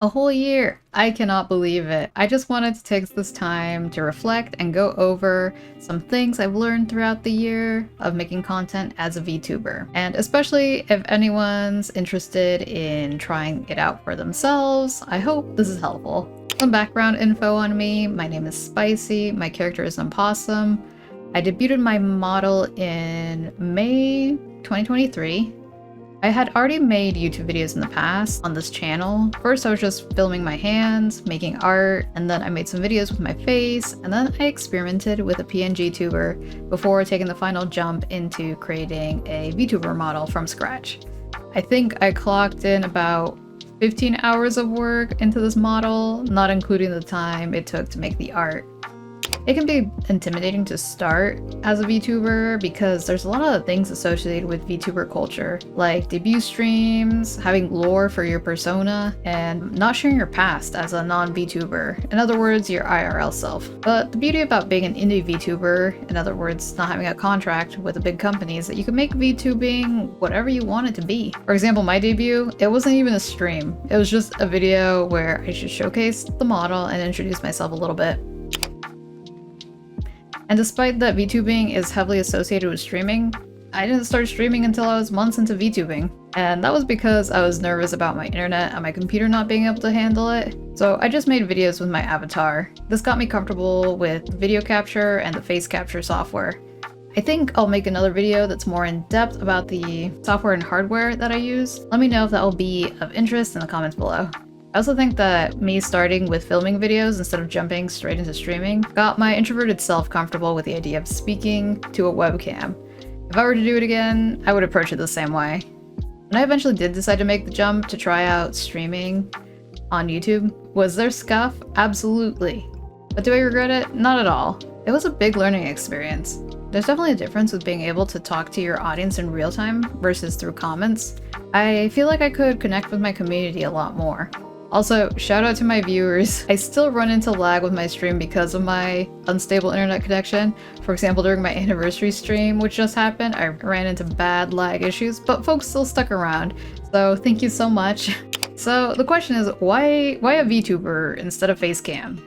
A whole year! I cannot believe it. I just wanted to take this time to reflect and go over some things I've learned throughout the year of making content as a VTuber. And especially if anyone's interested in trying it out for themselves, I hope this is helpful. Some background info on me. My name is Spicy. My character is a possum. I debuted my model in May 2023. I had already made YouTube videos in the past on this channel. First I was just filming my hands, making art, and then I made some videos with my face, and then I experimented with a PNG tuber before taking the final jump into creating a VTuber model from scratch. I think I clocked in about 15 hours of work into this model, not including the time it took to make the art. It can be intimidating to start as a VTuber because there's a lot of things associated with VTuber culture, like debut streams, having lore for your persona, and not sharing your past as a non-VTuber, in other words, your IRL self. But the beauty about being an indie VTuber, in other words, not having a contract with a big company, is that you can make VTubing whatever you want it to be. For example, my debut, it wasn't even a stream. It was just a video where I just showcased the model and introduced myself a little bit. And despite that VTubing is heavily associated with streaming, I didn't start streaming until I was months into VTubing. And that was because I was nervous about my internet and my computer not being able to handle it. So I just made videos with my avatar. This got me comfortable with video capture and the face capture software. I think I'll make another video that's more in depth about the software and hardware that I use. Let me know if that will be of interest in the comments below. I also think that me starting with filming videos instead of jumping straight into streaming got my introverted self comfortable with the idea of speaking to a webcam. If I were to do it again, I would approach it the same way. When I eventually did decide to make the jump to try out streaming on YouTube, was there scuff? Absolutely. But do I regret it? Not at all. It was a big learning experience. There's definitely a difference with being able to talk to your audience in real time versus through comments. I feel like I could connect with my community a lot more. Also, shout out to my viewers. I still run into lag with my stream because of my unstable internet connection. For example, during my anniversary stream, which just happened, I ran into bad lag issues, but folks still stuck around. So thank you so much. So the question is, why a VTuber instead of facecam?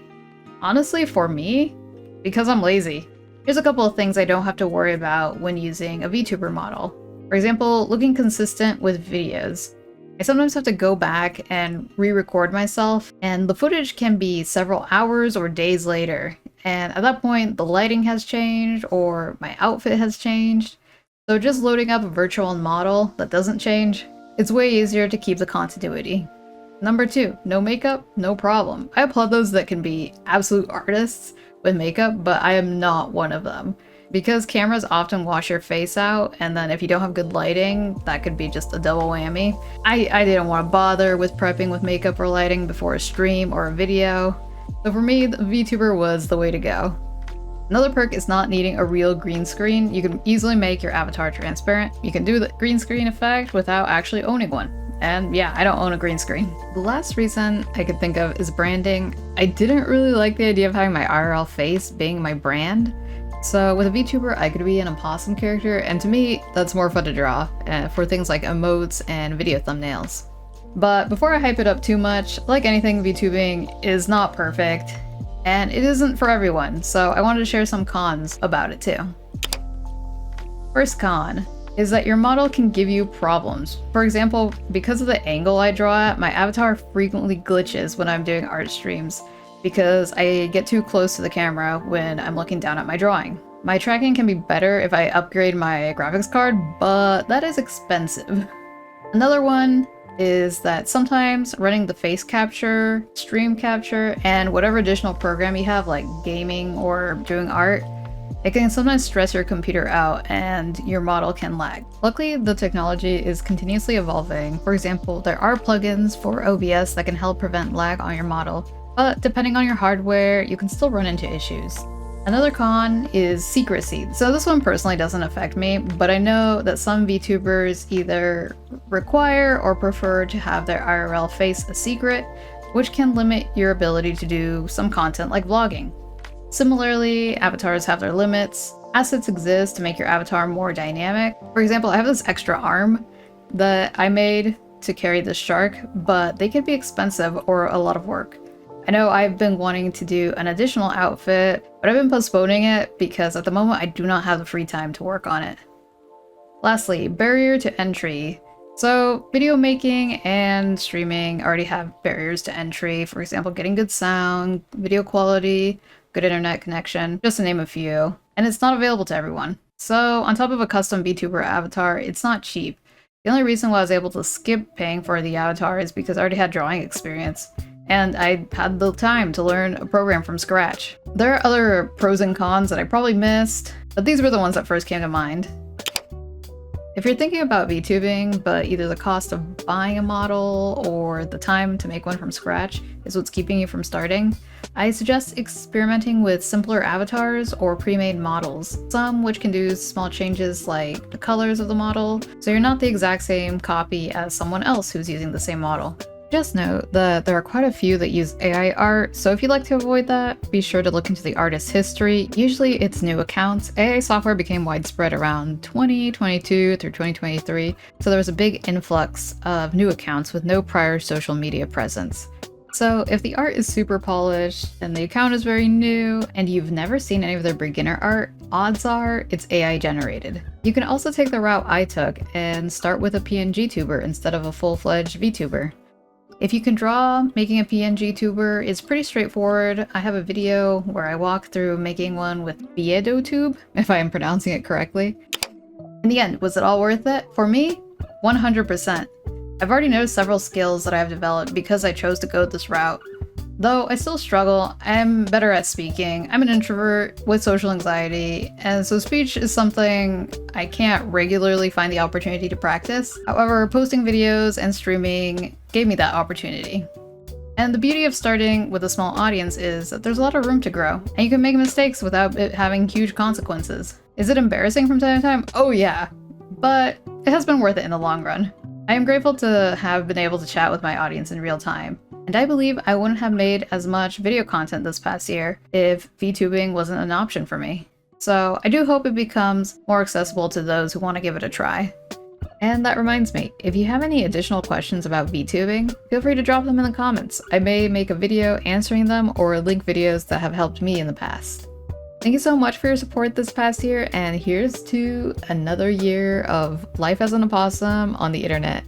Honestly, for me, because I'm lazy. Here's a couple of things I don't have to worry about when using a VTuber model. For example, looking consistent with videos. I sometimes have to go back and re-record myself, and the footage can be several hours or days later. And at that point, the lighting has changed or my outfit has changed. So just loading up a virtual model that doesn't change, it's way easier to keep the continuity. Number 2, no makeup, no problem. I applaud those that can be absolute artists with makeup, but I am not one of them. Because cameras often wash your face out, and then if you don't have good lighting, that could be just a double whammy. I didn't want to bother with prepping with makeup or lighting before a stream or a video. So for me, the VTuber was the way to go. Another perk is not needing a real green screen. You can easily make your avatar transparent. You can do the green screen effect without actually owning one. And yeah, I don't own a green screen. The last reason I could think of is branding. I didn't really like the idea of having my IRL face being my brand. So with a VTuber, I could be an opossum character, and to me, that's more fun to draw for things like emotes and video thumbnails. But before I hype it up too much, like anything, VTubing is not perfect, and it isn't for everyone, so I wanted to share some cons about it too. First con is that your model can give you problems. For example, because of the angle I draw at, my avatar frequently glitches when I'm doing art streams, because I get too close to the camera when I'm looking down at my drawing. My tracking can be better if I upgrade my graphics card, but that is expensive. Another one is that sometimes running the face capture, stream capture, and whatever additional program you have like gaming or doing art, it can sometimes stress your computer out and your model can lag. Luckily, the technology is continuously evolving. For example, there are plugins for OBS that can help prevent lag on your model. But depending on your hardware, you can still run into issues. Another con is secrecy. So this one personally doesn't affect me, but I know that some VTubers either require or prefer to have their IRL face a secret, which can limit your ability to do some content like vlogging. Similarly, avatars have their limits. Assets exist to make your avatar more dynamic. For example, I have this extra arm that I made to carry this shark, but they can be expensive or a lot of work. I know I've been wanting to do an additional outfit, but I've been postponing it because at the moment I do not have the free time to work on it. Lastly, barrier to entry. So video making and streaming already have barriers to entry, for example, getting good sound, video quality, good internet connection, just to name a few, and it's not available to everyone. So on top of a custom VTuber avatar, it's not cheap. The only reason why I was able to skip paying for the avatar is because I already had drawing experience, and I had the time to learn a program from scratch. There are other pros and cons that I probably missed, but these were the ones that first came to mind. If you're thinking about VTubing, but either the cost of buying a model or the time to make one from scratch is what's keeping you from starting, I suggest experimenting with simpler avatars or pre-made models, some which can do small changes like the colors of the model, so you're not the exact same copy as someone else who's using the same model. Just note that there are quite a few that use AI art, so if you'd like to avoid that, be sure to look into the artist's history. Usually it's new accounts. AI software became widespread around 2022 through 2023, so there was a big influx of new accounts with no prior social media presence. So if the art is super polished and the account is very new and you've never seen any of their beginner art, odds are it's AI generated. You can also take the route I took and start with a PNG tuber instead of a full-fledged VTuber. If you can draw, making a PNG tuber is pretty straightforward. I have a video where I walk through making one with Vtuber, if I am pronouncing it correctly. In the end, was it all worth it? For me, 100%. I've already noticed several skills that I have developed because I chose to go this route. Though I still struggle, I'm better at speaking. I'm an introvert with social anxiety, and so speech is something I can't regularly find the opportunity to practice. However, posting videos and streaming gave me that opportunity. And the beauty of starting with a small audience is that there's a lot of room to grow, and you can make mistakes without it having huge consequences. Is it embarrassing from time to time? Oh yeah, but it has been worth it in the long run. I am grateful to have been able to chat with my audience in real time, and I believe I wouldn't have made as much video content this past year if VTubing wasn't an option for me. So I do hope it becomes more accessible to those who want to give it a try. And that reminds me, if you have any additional questions about VTubing, feel free to drop them in the comments. I may make a video answering them or link videos that have helped me in the past. Thank you so much for your support this past year, and here's to another year of life as an opossum on the internet.